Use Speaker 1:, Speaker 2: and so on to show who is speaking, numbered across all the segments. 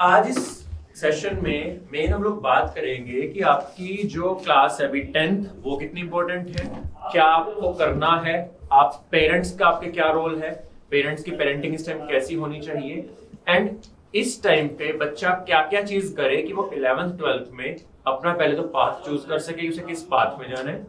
Speaker 1: आज इस सेशन में मेन हम लोग बात करेंगे कि आपकी जो क्लास है अभी 10th वो कितनी इंपॉर्टेंट है, क्या आपको करना है, आप पेरेंट्स का आपके क्या रोल है, पेरेंट्स की पेरेंटिंग इस टाइम कैसी होनी चाहिए, एंड इस टाइम पे बच्चा क्या क्या चीज करे कि वो 11th 12th में अपना पहले तो पाथ चूज कर सके, उसे किस पाथ में जाना है,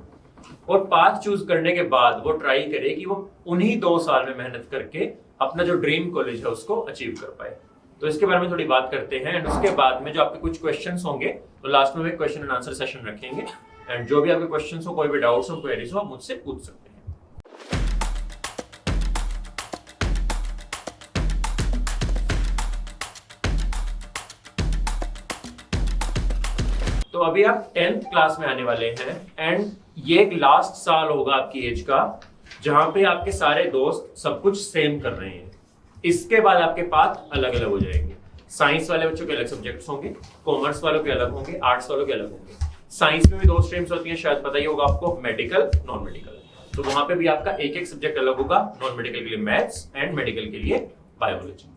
Speaker 1: और पाथ चूज करने के बाद वो ट्राई करे कि वो उन्हीं 2 साल में मेहनत करके अपना जो ड्रीम कॉलेज है उसको अचीव कर पाए। तो इसके बारे में थोड़ी बात करते हैं एंड उसके बाद में जो आपके कुछ क्वेश्चंस होंगे तो लास्ट में भी क्वेश्चन एंड आंसर सेशन रखेंगे एंड जो भी आपके क्वेश्चंस हो, कोई भी डाउट्स हो, क्वेरीज हो, आप मुझसे पूछ सकते हैं। तो अभी आप 10th क्लास में आने वाले हैं एंड ये एक लास्ट साल होगा आपकी एज का जहां पे आपके सारे दोस्त सब कुछ सेम कर रहे हैं। इसके बाद आपके पाथ अलग अलग हो जाएंगे। साइंस वाले बच्चों के अलग सब्जेक्ट्स होंगे, कॉमर्स वालों के अलग होंगे, आर्ट्स वालों के अलग होंगे। साइंस में भी 2 स्ट्रीम्स होती हैं, शायद पता ही होगा आपको, मेडिकल, नॉन मेडिकल। तो वहां पे भी आपका एक एक सब्जेक्ट अलग होगा, नॉन मेडिकल के लिए मैथ्स एंड मेडिकल के लिए बायोलॉजी।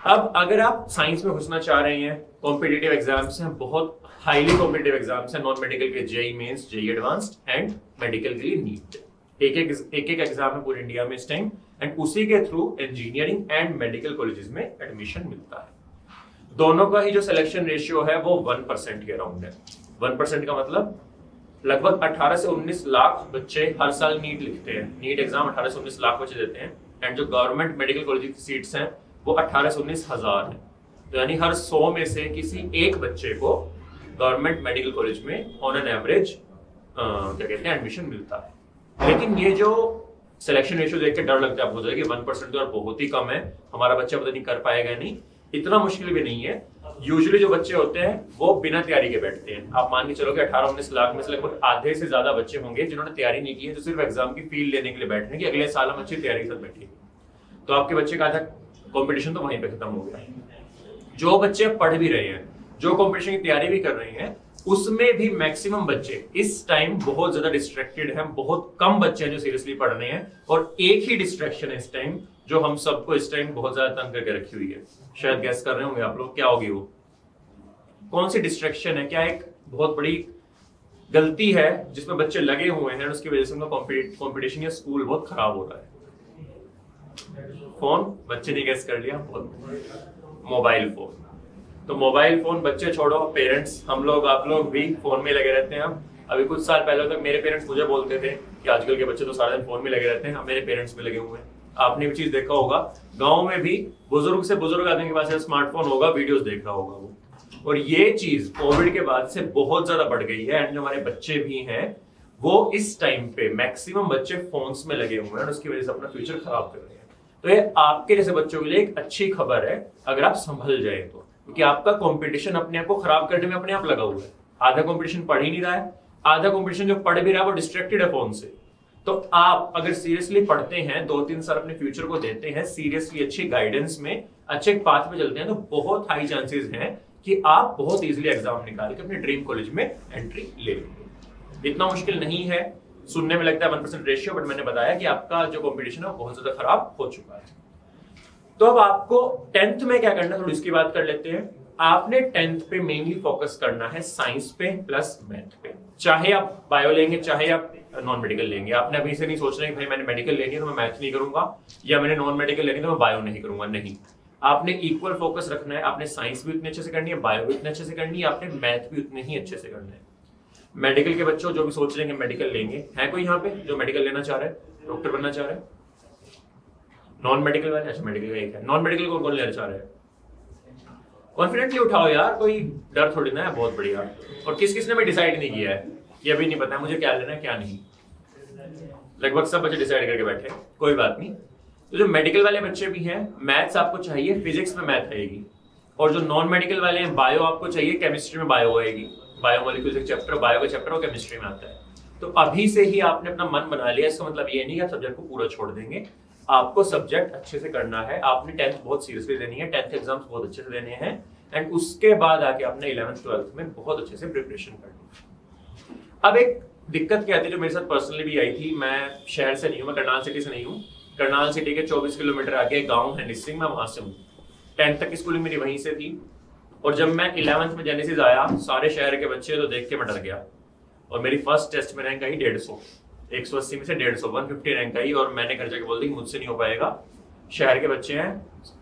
Speaker 1: अब अगर आप साइंस में घुसना चाह रहे हैं, कॉम्पिटिटिव एग्जाम्स हैं, बहुत हाईली कॉम्पिटिटिव एग्जाम्स हैं, नॉन मेडिकल के JEE Mains, JEE Advanced and medical के लिए नीट। एक एक एग्जाम है पूरे इंडिया में इस टाइम एंड उसी के through engineering and medical colleges में एडमिशन मिलता है। दोनों का ही जो सिलेक्शन रेशियो है वो 1% के अराउंड है। 1% का मतलब लगभग 18 से 19 लाख बच्चे हर साल नीट लिखते हैं। नीट एग्जाम 18 से 19 लाख बच्चे देते हैं एंड जो गवर्नमेंट मेडिकल कॉलेज की सीट्स हैं वो 18 से 19 हजार है। तो यानी हर 100 में से किसी एक बच्चे को गवर्नमेंट मेडिकल कॉलेज में ऑन एन एवरेज क्या कहते हैं एडमिशन मिलता है। लेकिन ये जो सिलेक्शन रेशियो देख के डर लगता है आपको कि 1% तो बहुत ही कम है, हमारा बच्चा पता नहीं कर पाएगा नहीं। इतना मुश्किल भी नहीं है। यूजुअली जो बच्चे होते हैं वो बिना तैयारी के बैठते हैं। आप मान के चलो कि 18-19 लाख में से लगभग आधे से ज्यादा बच्चे होंगे जिन्होंने तैयारी नहीं की है, जो सिर्फ एग्जाम की फील लेने के लिए बैठे हैं कि अगले साल हम अच्छी तैयारी के साथ बैठेंगे। तो आपके बच्चे का आधा कॉम्पिटिशन तो वहीं पे खत्म हो गया। जो बच्चे पढ़ भी रहे हैं, जो कॉम्पिटिशन की तैयारी भी कर रहे हैं, उसमें भी मैक्सिमम बच्चे इस टाइम बहुत ज्यादा डिस्ट्रैक्टेड हैं। बहुत कम बच्चे हैं जो सीरियसली पढ़ रहे हैं और एक ही डिस्ट्रैक्शन है इस टाइम जो हम सबको इस टाइम बहुत ज्यादा तंग करके रखी हुई है। शायद गैस कर रहे होंगे आप लोग क्या होगी वो, कौन सी डिस्ट्रैक्शन है, क्या एक बहुत बड़ी गलती है जिसमें बच्चे लगे हुए हैं, उसकी वजह से उनका कॉम्पिटिशन या स्कूल बहुत खराब हो रहा है। फोन, बच्चे ने गैस कर लिया, मोबाइल फोन। तो मोबाइल फोन बच्चे छोड़ो, पेरेंट्स, हम लोग, आप लोग भी फोन में लगे रहते हैं। अभी कुछ साल पहले तक मेरे पेरेंट्स मुझे बोलते थे कि आजकल के बच्चे तो सारा दिन फोन में लगे रहते हैं। अब मेरे पेरेंट्स भी लगे हुए हैं। आपने भी चीज देखा होगा, गांव में भी बुजुर्ग से बुजुर्ग आदमी के पास स्मार्टफोन होगा, वीडियोस देख रहा होगा वो। और ये चीज कोविड के बाद से बहुत ज्यादा बढ़ गई है एंड जो हमारे बच्चे भी हैं वो इस टाइम पे मैक्सिमम बच्चे फोन्स में लगे हुए हैं और उसकी वजह से अपना फ्यूचर खराब कर रहे हैं। तो ये आपके जैसे बच्चों के लिए एक अच्छी खबर है अगर आप संभल जाए तो, क्योंकि आपका कंपटीशन अपने आप को खराब करने में अपने आप लगा हुआ है। आधा कंपटीशन पढ़ ही नहीं रहा है, आधा कंपटीशन जो पढ़ भी रहा है वो डिस्ट्रैक्टेड है फोन से। तो आप अगर सीरियसली पढ़ते हैं, 2-3 साल अपने फ्यूचर को देते हैं, सीरियसली अच्छी गाइडेंस में अच्छे पाथ पे चलते हैं, तो बहुत हाई चांसेस हैं कि आप बहुत इजीली एग्जाम निकाल के अपने ड्रीम कॉलेज में एंट्री ले लेंगे। इतना मुश्किल नहीं है, सुनने में लगता है 1% रेशियो, बट मैंने बताया कि आपका जो कंपटीशन है वो बहुत ज्यादा खराब हो चुका है। तो अब आपको 10th में क्या करना है थोड़ी इसकी बात कर लेते हैं। आपने 10th पे मेनली फोकस करना है साइंस पे प्लस मैथ पे। चाहे आप बायो लेंगे, चाहे आप नॉन मेडिकल लेंगे। आपने अभी से नहीं सोचना है कि भाई मैंने मेडिकल लेनी है तो मैं मैथ नहीं करूंगा, या मैंने नॉन मेडिकल लेनी है तो मैं बायो नहीं करूंगा। नहीं, आपने इक्वल फोकस रखना है। आपने साइंस भी उतने अच्छे से करनी है, बायो भी उतने अच्छे से करनी है, आपने मैथ भी उतने ही अच्छे से करना है। मेडिकल के बच्चों जो भी सोच रहे हैं मेडिकल लेंगे, है कोई यहाँ पे जो मेडिकल लेना चाह रहा है, डॉक्टर बनना चाह रहा है? नॉन मेडिकल वाले, अच्छा मेडिकल का एक है। नॉन मेडिकल कौन लेना चाह रहे हैं? कॉन्फिडेंटली उठाओ यार, कोई डर थोड़ी ना है। बहुत बढ़िया। और किस किसने भी डिसाइड नहीं किया है, ये भी नहीं पता है मुझे क्या लेना है क्या नहीं। लगभग सब बच्चे डिसाइड करके बैठे, कोई बात नहीं। तो जो मेडिकल वाले बच्चे भी हैं, मैथ्स आपको चाहिए, फिजिक्स में मैथ आएगी। और जो नॉन मेडिकल वाले हैं, बायो आपको चाहिए, केमिस्ट्री में बायो आएगी। बायोमोलिक्यूल्स एक चैप्टर, बायो का चैप्टर और केमिस्ट्री में आता है। तो अभी से ही आपने अपना मन बना लिया। इसका मतलब ये नहीं कि आप सब्जेक्ट को पूरा छोड़ देंगे, आपको सब्जेक्ट अच्छे से करना है। आपने 10th बहुत सीरियसली देनी है, 10th एग्जाम्स बहुत अच्छे से देने हैं एंड उसके बाद आके आपने 11th 12th में बहुत अच्छे से प्रिपरेशन करनी है। अब एक दिक्कत क्या आती है जो मेरे साथ पर्सनली भी आई थी। मैं शहर से नहीं हूँ, मैं करनाल सिटी से नहीं हूँ। करनाल सिटी के 24 किलोमीटर आगे गाँव है निस्सिंग, मैं वहां से हूँ। 10th तक की स्कूलिंग मेरी वहीं से थी। और जब मैं 11th में जेनेसिस आया, सारे शहर के बच्चे तो देख के मैं डर गया। और मेरी फर्स्ट टेस्ट में रैंक आई 150, 180 में से 150, 150 रैंक आई। और मैंने घर जाके बोल दी मुझसे नहीं हो पाएगा, शहर के बच्चे हैं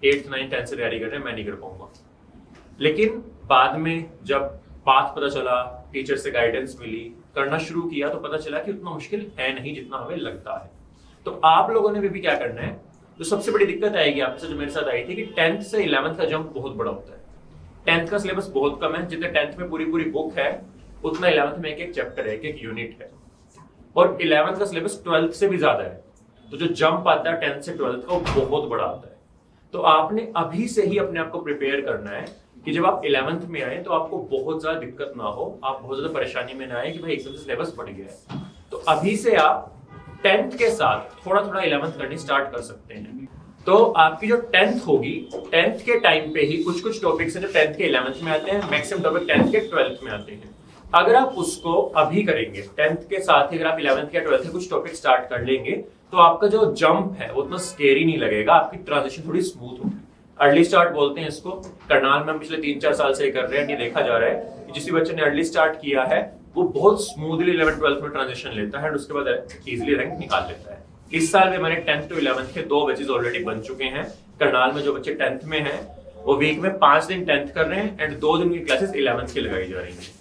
Speaker 1: 8th 9th 10th से तैयारी कर रहे हैं, मैं नहीं कर पाऊंगा। लेकिन बाद में जब पाथ पता चला, टीचर से गाइडेंस मिली, करना शुरू किया, तो पता चला कि उतना मुश्किल है नहीं जितना हमें लगता है। तो आप लोगों ने भी क्या करना है, जो सबसे बड़ी दिक्कत आएगी आपसे, जो मेरे साथ आई थी, कि 10th से 11th का जंप बहुत बड़ा होता है। 10th का सिलेबस बहुत कम है, जितने 10th में पूरी बुक है उतना 11th में एक चैप्टर है, एक यूनिट है। और 11th का सिलेबस 12th से भी ज्यादा है। तो जो जंप आता है 10th से 12th का, वो बहुत बड़ा आता है। तो आपने अभी से ही अपने आप को प्रिपेयर करना है कि जब आप 11th में आए तो आपको बहुत ज्यादा दिक्कत ना हो, आप बहुत ज्यादा परेशानी में ना आए कि भाई एकदम से सिलेबस बढ़ गया है। तो अभी से आप 10th के साथ थोड़ा थोड़ा 11th करनी स्टार्ट कर सकते हैं। तो आपकी जो 10th होगी, 10th के टाइम पे ही कुछ कुछ टॉपिक्स हैं जो 10th के 11th में आते हैं, मैक्सिमम टॉपिक 10th के 12th में आते हैं। अगर आप उसको अभी करेंगे, 10th के साथ ही अगर आप 11th या 12th के कुछ टॉपिक स्टार्ट कर लेंगे, तो आपका जो जंप है वो उतना स्केरी नहीं लगेगा, आपकी ट्रांजिशन थोड़ी स्मूथ होगी। अर्ली स्टार्ट बोलते हैं इसको। करनाल में हम पिछले 3-4 साल से कर रहे हैं। ये देखा जा रहा है कि जिस बच्चे ने अर्ली स्टार्ट किया है वो बहुत स्मूथली 11th 12th में ट्रांजिशन लेता है और उसके बाद इजीली रैंक निकाल लेता है। इस साल में हमारे 10th to 11th के 2 बैचेस ऑलरेडी बन चुके हैं। करनाल में जो बच्चे 10th में हैं वो वीक में 5 दिन 10th कर रहे हैं एंड 2 दिन की क्लासेस 11th की लगाई जा रही हैं।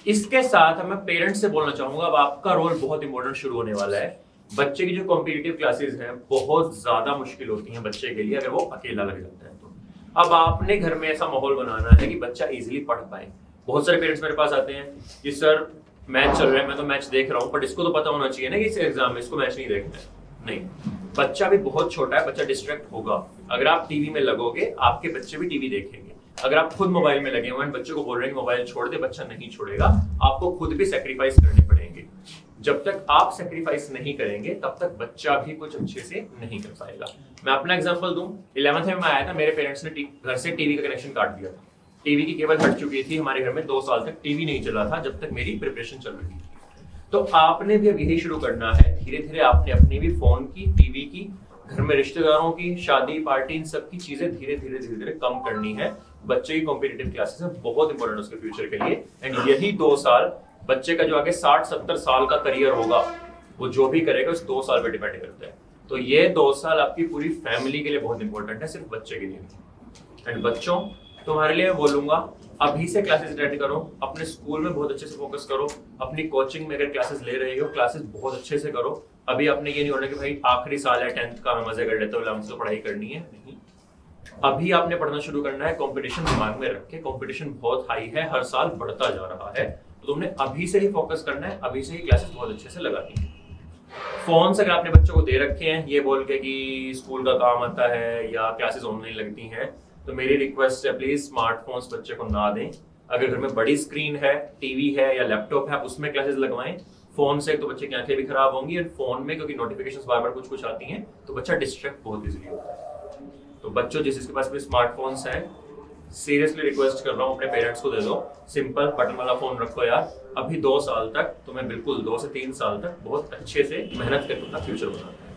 Speaker 1: इसके साथ मैं पेरेंट्स से बोलना चाहूंगा, अब आपका रोल बहुत इंपॉर्टेंट शुरू होने वाला है। बच्चे की जो कॉम्पिटिटिव क्लासेस हैं बहुत ज्यादा मुश्किल होती हैं बच्चे के लिए अगर वो अकेला लग जाता है। तो अब आपने घर में ऐसा माहौल बनाना है कि बच्चा इजीली पढ़ पाए। बहुत सारे पेरेंट्स मेरे पास आते हैं कि सर मैच चल रहा है, मैं तो मैच देख रहा हूँ, बट इसको तो पता होना चाहिए ना कि इस एग्जाम में इसको मैच नहीं देखना है। नहीं, बच्चा भी बहुत छोटा है, बच्चा डिस्ट्रैक्ट होगा। अगर आप टीवी में लगोगे, आपके बच्चे भी टीवी देखेंगे। अगर आप खुद मोबाइल में लगे हुए हैं, बच्चे को बोल रहे हैं कि मोबाइल छोड़ दे, बच्चा नहीं छोड़ेगा। आपको खुद भी सेक्रीफाइस करने पड़ेंगे। जब तक आप सेक्रीफाइस नहीं करेंगे तब तक बच्चा भी कुछ अच्छे से नहीं कर पाएगा। मैं अपना एग्जांपल दूं, 11th में मैं आया था, मेरे पेरेंट्स ने घर से टीवी का कनेक्शन काट दिया था। टीवी की केबल हट चुकी थी, हमारे घर में 2 साल तक टीवी नहीं चला था जब तक मेरी प्रिपरेशन चल रही थी। तो आपने भी अब यही शुरू करना है, धीरे धीरे आपने अपनी भी फोन की, टीवी की, घर में रिश्तेदारों की, शादी पार्टी, इन सब की चीजें धीरे धीरे कम करनी है। बच्चे की कॉम्पिटिटिव क्लासेस है बहुत इंपॉर्टेंट उसके फ्यूचर के लिए। एंड यही 2 साल बच्चे का जो आगे 60-70 साल का करियर होगा, वो जो भी करेगा उस 2 साल पे डिपेंड करता है। तो ये 2 साल आपकी पूरी फैमिली के लिए बहुत इंपॉर्टेंट है, सिर्फ बच्चे के लिए नहीं। एंड बच्चों, तुम्हारे लिए बोलूंगा अभी से क्लासेस अटेंड करो, अपने स्कूल में बहुत अच्छे से फोकस करो, अपनी कोचिंग में अगर क्लासेस ले रहे हो क्लासेस बहुत अच्छे से करो। अभी आपने ये नहीं होना कि भाई आखिरी साल है 10th का, मैं मजे कर लेता हूँ, 11th तो पढ़ाई करनी है, नहीं। अभी आपने पढ़ना शुरू करना है, कंपटीशन दिमाग में रख के। कंपटीशन बहुत हाई है, हर साल बढ़ता जा रहा है, तो तुमने अभी से ही फोकस करना है, अभी से ही क्लासेस बहुत अच्छे से लगानी है। फोन से अगर आपने बच्चों को दे रखे हैं ये बोल के कि स्कूल का काम आता है या क्लासेस ऑनलाइन लगती हैं, तो मेरी रिक्वेस्ट है प्लीज स्मार्टफोन्स बच्चे को ना दें। अगर घर में बड़ी स्क्रीन है, टीवी है या लैपटॉप है, आप उसमें क्लासेस लगवाएं। फोन से तो बच्चे की आंखें भी खराब होंगी, और फोन में क्योंकि नोटिफिकेशंस बार-बार कुछ आती हैं तो बच्चा डिस्ट्रैक्ट बहुत इजीली होता है। तो बच्चों जिसके पास भी स्मार्टफोन्स हैं, सीरियसली रिक्वेस्ट कर रहा हूँ अपने पेरेंट्स को दे दो। सिंपल बटन वाला फोन रखो यार। अभी 2 साल तक तुम्हें, बिल्कुल 2 से 3 साल तक बहुत अच्छे से मेहनत करके अपना फ्यूचर बनाना है।